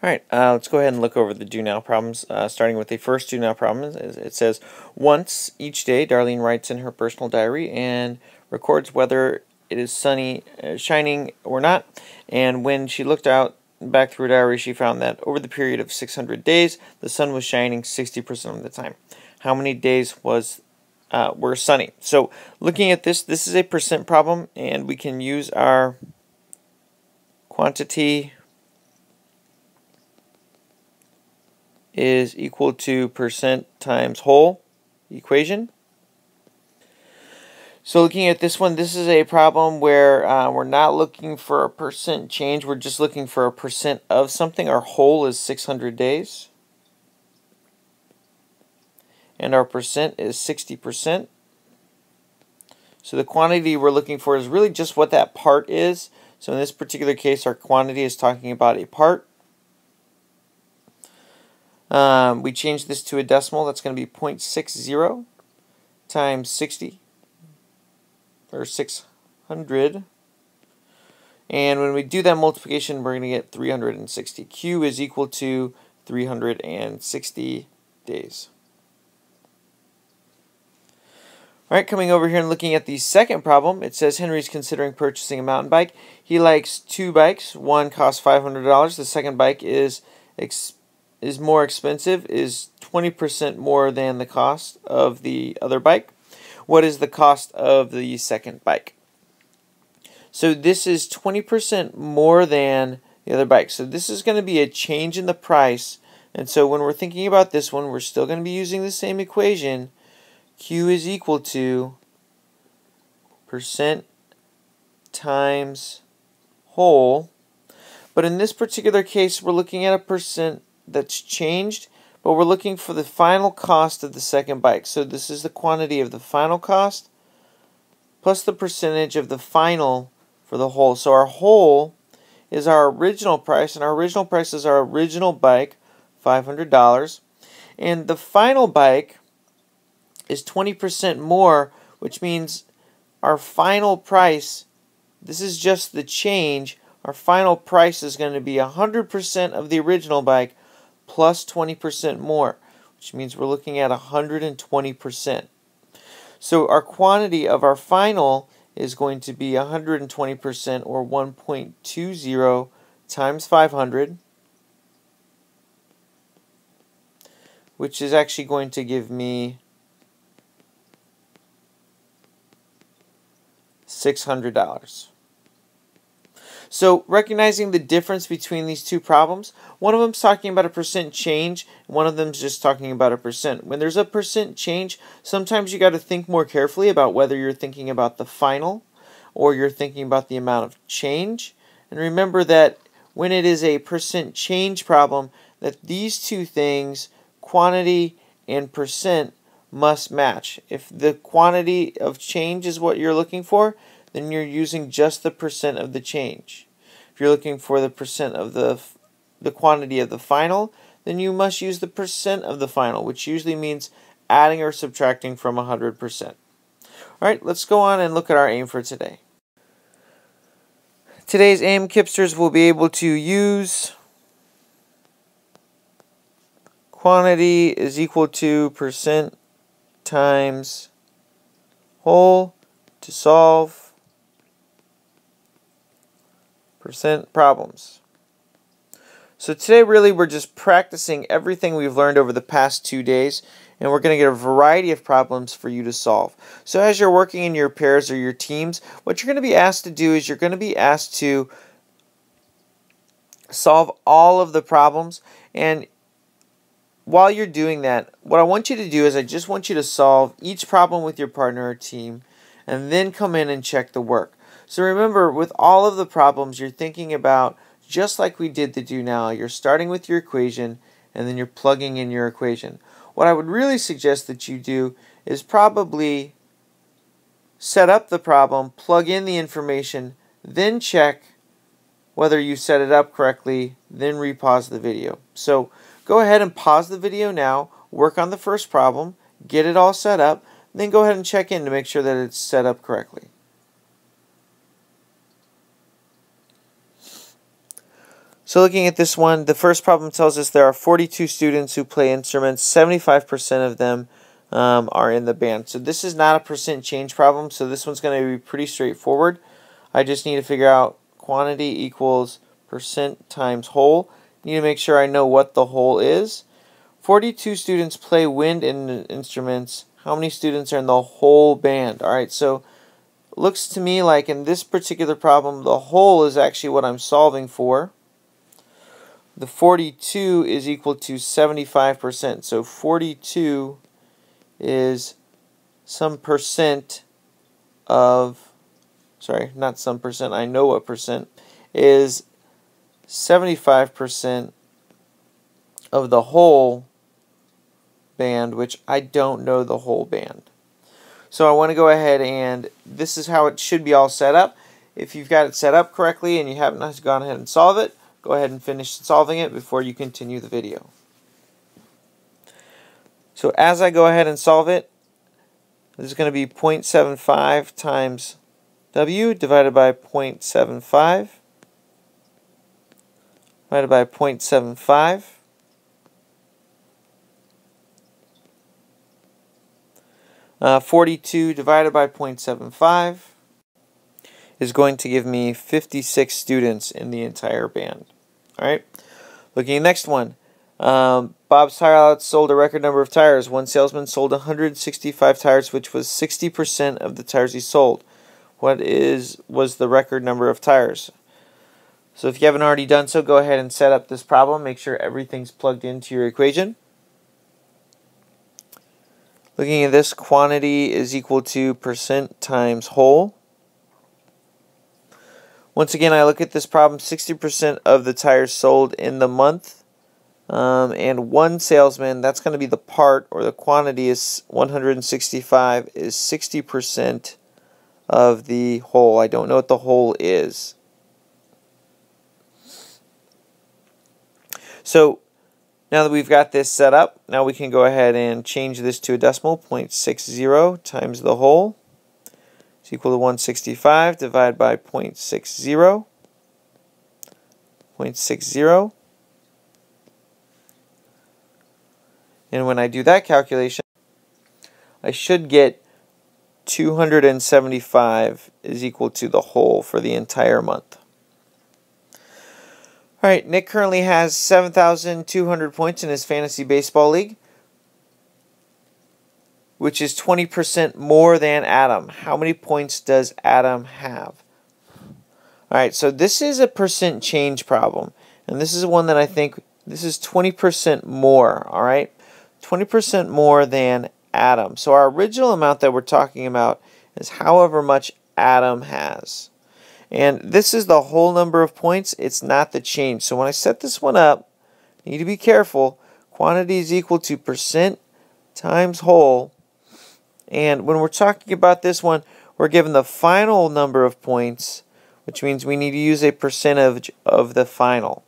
Alright, let's go ahead and look over the do now problems, starting with the first do now problem. It says, once each day Darlene writes in her personal diary and records whether it is sunny, shining or not, and when she looked out back through her diary she found that over the period of 600 days the sun was shining 60% of the time. How many days were sunny? So looking at this is a percent problem, and we can use our quantity is equal to percent times whole equation. So looking at this one, this is a problem where we're not looking for a percent change, we're just looking for a percent of something. Our whole is 600 days. And our percent is 60%. So the quantity we're looking for is really just what that part is. So in this particular case, our quantity is talking about a part. We change this to a decimal. That's going to be 0.60 times 60, or 600. And when we do that multiplication, we're going to get 360. Q is equal to 360 days. Alright, coming over here and looking at the second problem, it says Henry's considering purchasing a mountain bike. He likes two bikes. One costs $500. The second bike is more expensive, is 20% more than the cost of the other bike. What is the cost of the second bike? So this is 20% more than the other bike. So this is going to be a change in the price. And so when we're thinking about this one, we're still going to be using the same equation. Q is equal to percent times whole. But in this particular case, we're looking at a percent that's changed, but we're looking for the final cost of the second bike. So this is the quantity of the final cost plus the percentage of the final for the whole. So our whole is our original price, and our original price is our original bike, $500. And the final bike is 20% more, which means our final price, this is just the change, our final price is going to be 100% of the original bike plus 20% more, which means we're looking at 120%. So our quantity of our final is going to be 120%, or 1.20 times 500, which is actually going to give me $600. So recognizing the difference between these two problems, one of them is talking about a percent change, and one of them is just talking about a percent. When there's a percent change, sometimes you got to think more carefully about whether you're thinking about the final or you're thinking about the amount of change. And remember that when it is a percent change problem, that these two things, quantity and percent, must match. If the quantity of change is what you're looking for, then you're using just the percent of the change. If you're looking for the percent of the quantity of the final, then you must use the percent of the final, which usually means adding or subtracting from 100%. Alright, let's go on and look at our aim for today. Today's aim, Kipsters will be able to use quantity is equal to percent times whole to solve percent problems. So today really we're just practicing everything we've learned over the past 2 days, and we're going to get a variety of problems for you to solve. So as you're working in your pairs or your teams, what you're going to be asked to do is you're going to be asked to solve all of the problems. And while you're doing that, what I want you to do is I just want you to solve each problem with your partner or team, and then come in and check the work. So remember, with all of the problems, you're thinking about, just like we did the do now, you're starting with your equation, and then you're plugging in your equation. What I would really suggest that you do is probably set up the problem, plug in the information, then check whether you set it up correctly, then repause the video. So go ahead and pause the video now, work on the first problem, get it all set up, then go ahead and check in to make sure that it's set up correctly. So looking at this one, the first problem tells us there are 42 students who play instruments. 75% of them are in the band. So this is not a percent change problem, so this one's going to be pretty straightforward. I just need to figure out quantity equals percent times whole. Need to make sure I know what the whole is. 42 students play wind instruments. How many students are in the whole band? Alright, so it looks to me like in this particular problem, the whole is actually what I'm solving for. The 42 is equal to 75%. So 42 is some percent of, sorry, not some percent, I know what percent, is 75% of the whole band, which I don't know the whole band. So I want to go ahead and this is how it should be all set up. If you've got it set up correctly and you haven't gone ahead and solve it, go ahead and finish solving it before you continue the video. So as I go ahead and solve it, this is going to be 0.75 times W divided by 0.75 divided by 0.75. 42 divided by 0.75 is going to give me 56 students in the entire band. Alright, looking at the next one. Bob's Tire Outlet sold a record number of tires. One salesman sold 165 tires, which was 60% of the tires he sold. What was the record number of tires? So if you haven't already done so, go ahead and set up this problem. Make sure everything's plugged into your equation. Looking at this, quantity is equal to percent times whole. Once again, I look at this problem, 60% of the tires sold in the month, and one salesman, that's going to be the part, or the quantity is 165, is 60% of the whole. I don't know what the whole is. So now that we've got this set up, now we can go ahead and change this to a decimal. 0.60 times the whole is equal to 165 divided by 0.60. 0.60. And when I do that calculation, I should get 275 is equal to the whole for the entire month. Alright, Nick currently has 7,200 points in his fantasy baseball league, which is 20% more than Adam. How many points does Adam have? Alright, so this is a percent change problem, and this is one that I think this is 20% more, alright? 20% more than Adam. So our original amount that we're talking about is however much Adam has. And this is the whole number of points. It's not the change. So when I set this one up, you need to be careful. Quantity is equal to percent times whole. And when we're talking about this one, we're given the final number of points, which means we need to use a percentage of the final.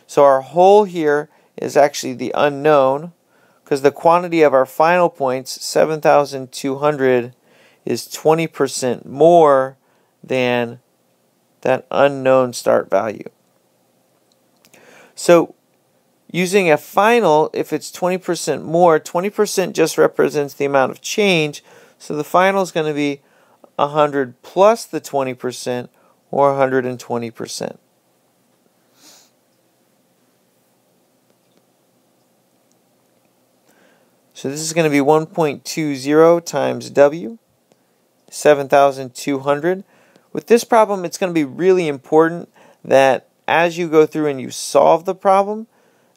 So our whole here is actually the unknown, because the quantity of our final points, 7,200, is 20% more than that unknown start value. So using a final, if it's 20% more, 20% just represents the amount of change, so the final is going to be 100 plus the 20%, or 120%. So this is going to be 1.20 times W, 7,200. With this problem, it's going to be really important that as you go through and you solve the problem,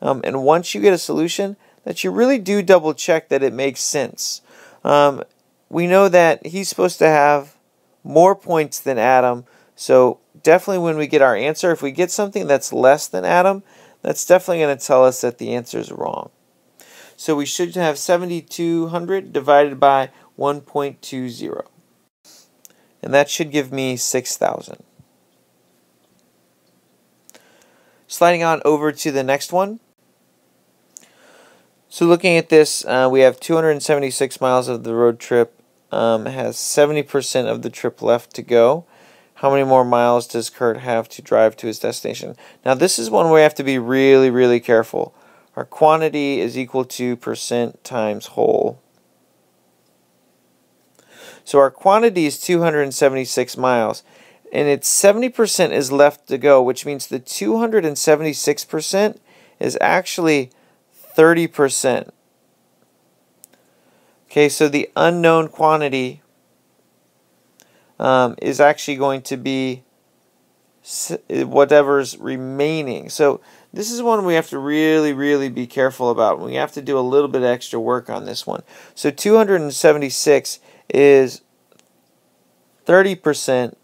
and once you get a solution, that you really do double check that it makes sense. We know that he's supposed to have more points than Adam, so definitely when we get our answer, if we get something that's less than Adam, that's definitely going to tell us that the answer is wrong. So we should have 7,200 divided by 1.20. And that should give me 6,000. Sliding on over to the next one. So looking at this, we have 276 miles of the road trip. Has 70% of the trip left to go. how many more miles does Kurt have to drive to his destination? Now this is one where we have to be really, really careful. Our quantity is equal to percent times whole. So our quantity is 276 miles, and it's 70% is left to go, which means the 276% is actually 30%. Okay, so the unknown quantity is actually going to be whatever's remaining. So this is one we have to really, really be careful about. We have to do a little bit of extra work on this one. So 276 is 30%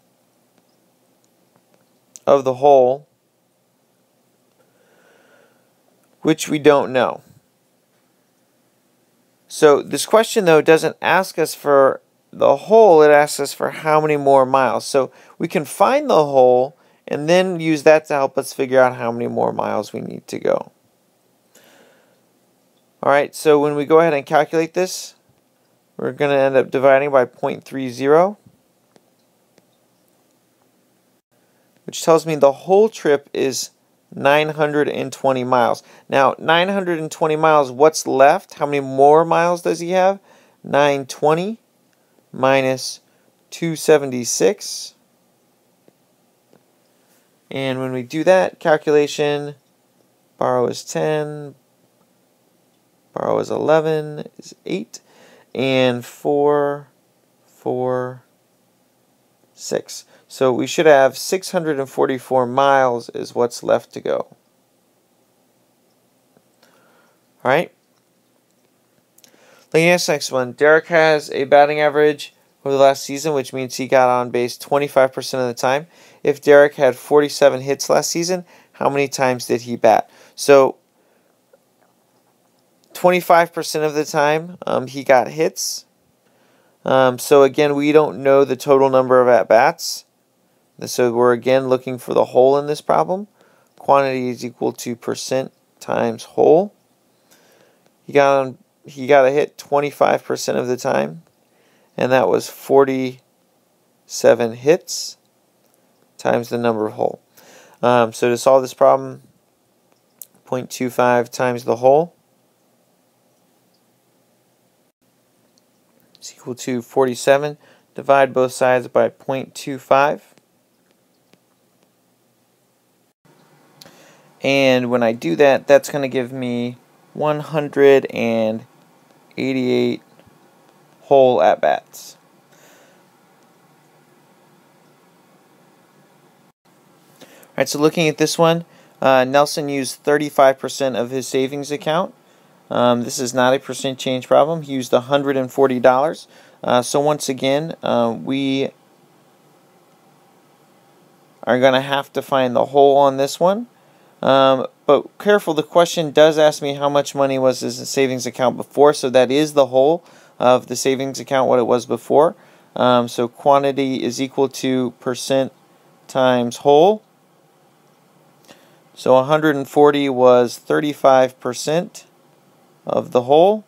of the whole, which we don't know. So this question, though, doesn't ask us for the whole, it asks us for how many more miles. So we can find the whole and then use that to help us figure out how many more miles we need to go. Alright, so when we go ahead and calculate this, we're going to end up dividing by 0.30, which tells me the whole trip is 920 miles. Now, 920 miles, what's left? How many more miles does he have? 920 minus 276. And when we do that calculation, borrow is 10, borrow is 11, is 8, and 4, 4, 6. So we should have 644 miles is what's left to go. Alright? Looking at this next one, Derek has a batting average over the last season, which means he got on base 25% of the time. If Derek had 47 hits last season, how many times did he bat? So 25% of the time he got hits. So again, we don't know the total number of at-bats. So we're again looking for the whole in this problem. Quantity is equal to percent times whole. He got a hit 25% of the time, and that was 47 hits times the number of whole. So to solve this problem, 0.25 times the whole is equal to 47. Divide both sides by 0.25. And when I do that, that's going to give me 188 whole at-bats. Alright, so looking at this one, Nelson used 35% of his savings account. This is not a percent change problem. He used $140. So once again, we are going to have to find the whole on this one. But careful, the question does ask me how much money was his savings account before, so that is the whole of the savings account, what it was before. So quantity is equal to percent times whole. So 140 was 35% of the whole.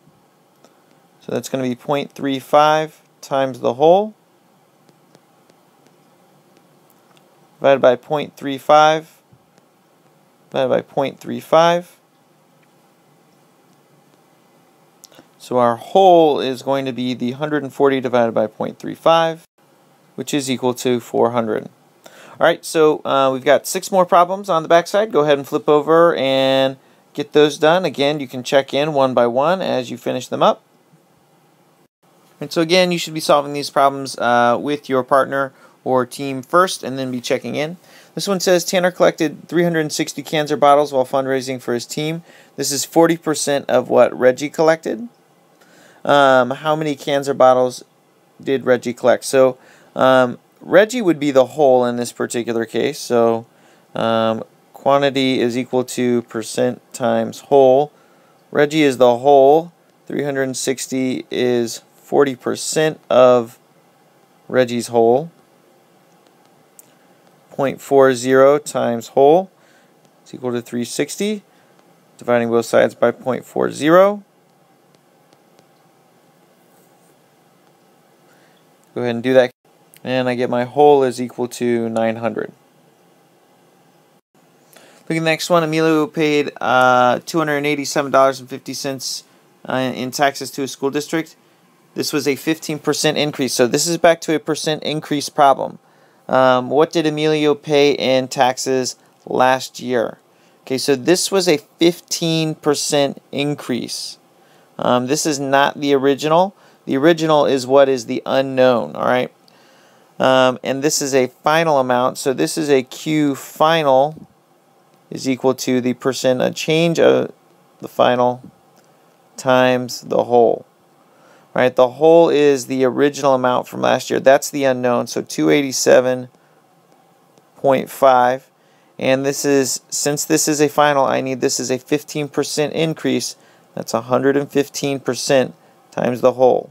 So that's going to be 0.35 times the whole divided by 0.35 divided by 0.35. So our whole is going to be the 140 divided by 0.35, which is equal to 400. Alright, so we've got 6 more problems on the backside. Go ahead and flip over and get those done. Again, you can check in one by one as you finish them up. And so again, you should be solving these problems with your partner or team first and then be checking in. This one says Tanner collected 360 cans or bottles while fundraising for his team. This is 40% of what Reggie collected. How many cans or bottles did Reggie collect? So Reggie would be the whole in this particular case. So quantity is equal to percent times whole. Reggie is the whole. 360 is 40% of Reggie's whole. 0.40 times whole is equal to 360. Dividing both sides by 0.40. Go ahead and do that. and I get my whole is equal to 900. Look at the next one. Emilio paid $287.50 in taxes to a school district. This was a 15% increase. So this is back to a percent increase problem. What did Emilio pay in taxes last year? Okay, so this was a 15% increase. This is not the original. The original is what is the unknown, all right? And this is a final amount. So this is a Q final is equal to the percent of change of the final times the whole. Right, the whole is the original amount from last year. That's the unknown, so 287.5. And this is, since this is a final, I need this is a 15% increase. That's 115% times the whole.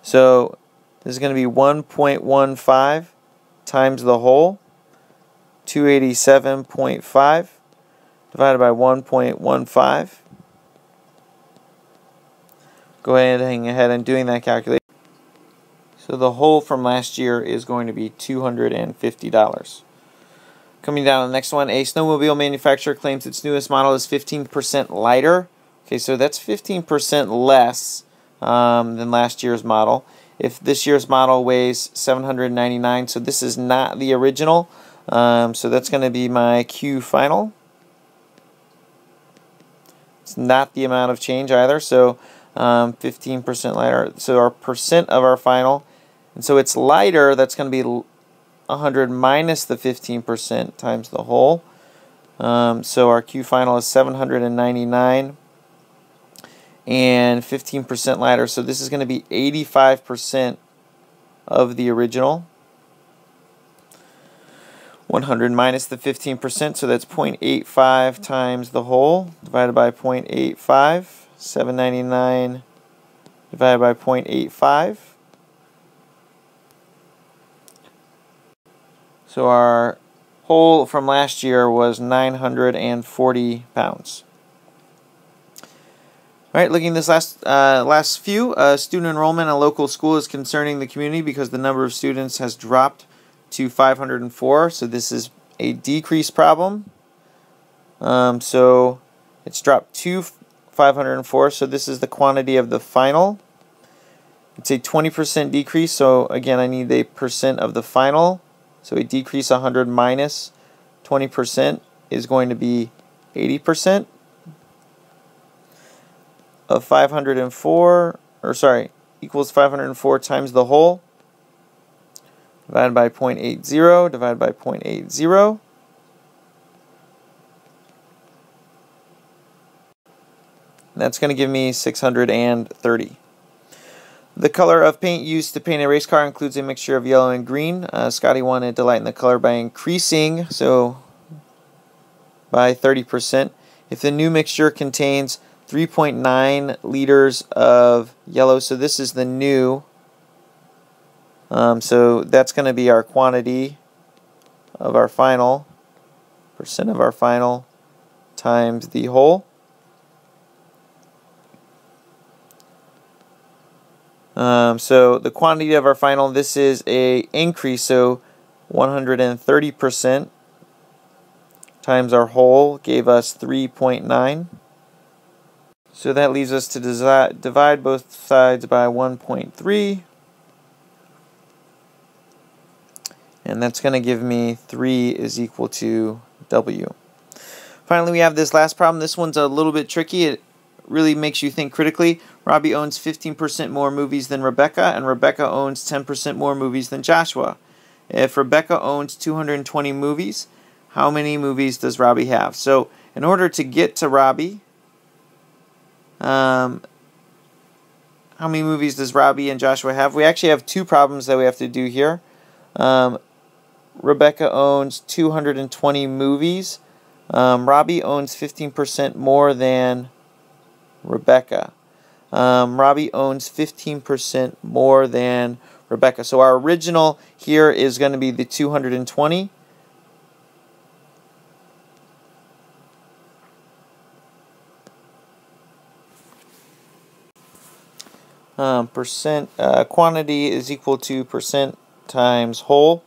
So this is going to be 1.15 times the whole. 287.5 divided by 1.15. Go ahead and doing that calculation. So the whole from last year is going to be $250. Coming down to the next one, a snowmobile manufacturer claims its newest model is 15% lighter. Okay, so that's 15% less than last year's model. If this year's model weighs 799, so this is not the original. So that's going to be my Q final. It's not the amount of change either, so 15% lighter. So our percent of our final, and so it's lighter, that's going to be 100 minus the 15% times the whole. So our Q final is 799 and 15% lighter. So this is going to be 85% of the original. 100 minus the 15%, so that's 0.85 times the whole divided by 0.85. 799 divided by 0.85. So our whole from last year was 940 pounds. All right, looking at this last few, student enrollment in a local school is concerning the community because the number of students has dropped to 504. So this is a decrease problem. So it's dropped to 504. So this is the quantity of the final. It's a 20% decrease. So again, I need a percent of the final. So a decrease 100 minus 20% is going to be 80%. Of 504, or sorry, equals 504 times the whole, divided by 0.80, divided by 0.80. That's going to give me 630. The color of paint used to paint a race car includes a mixture of yellow and green. Scotty wanted to lighten the color by increasing, so by 30%. If the new mixture contains 3.9 liters of yellow, so this is the new, so that's going to be our quantity of our final, percent of our final, times the whole. So the quantity of our final, this is a increase, so 130% times our whole gave us 3.9. So that leaves us to divide both sides by 1.3. And that's going to give me 3 is equal to W. Finally, we have this last problem. This one's a little bit tricky. It really makes you think critically. Robbie owns 15% more movies than Rebecca, and Rebecca owns 10% more movies than Joshua. If Rebecca owns 220 movies, how many movies does Robbie have? So in order to get to Robbie, how many movies does Robbie and Joshua have? We actually have two problems that we have to do here. Rebecca owns 220 movies. Robbie owns 15% more than Rebecca. Robbie owns 15% more than Rebecca. So our original here is going to be the 220. quantity is equal to percent times whole.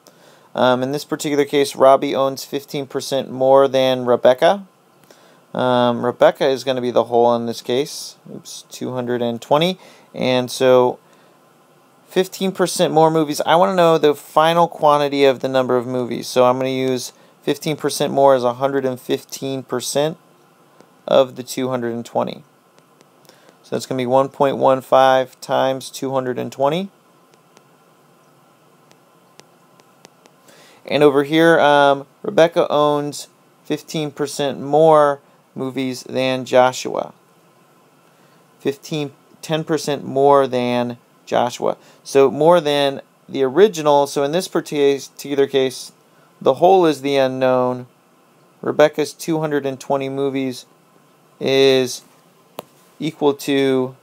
In this particular case, Robbie owns 15% more than Rebecca. Rebecca is going to be the whole in this case. Oops, 220. And so 15% more movies. I want to know the final quantity of the number of movies. So I'm going to use 15% more as 115% of the 220. So that's going to be 1.15 times 220. And over here, Rebecca owns 15% more movies than Joshua. 10% more than Joshua. So more than the original. So in this particular case, the whole is the unknown. Rebecca's 220 movies is equal to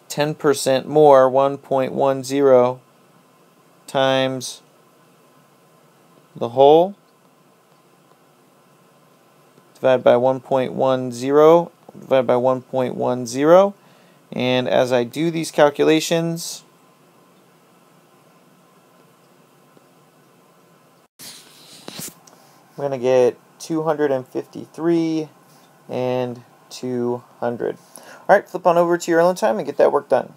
10% more, 1.10 times the whole divided by 1.10 divided by 1.10, and as I do these calculations, I'm going to get 253 and 200. Alright, flip on over to your own time and get that work done.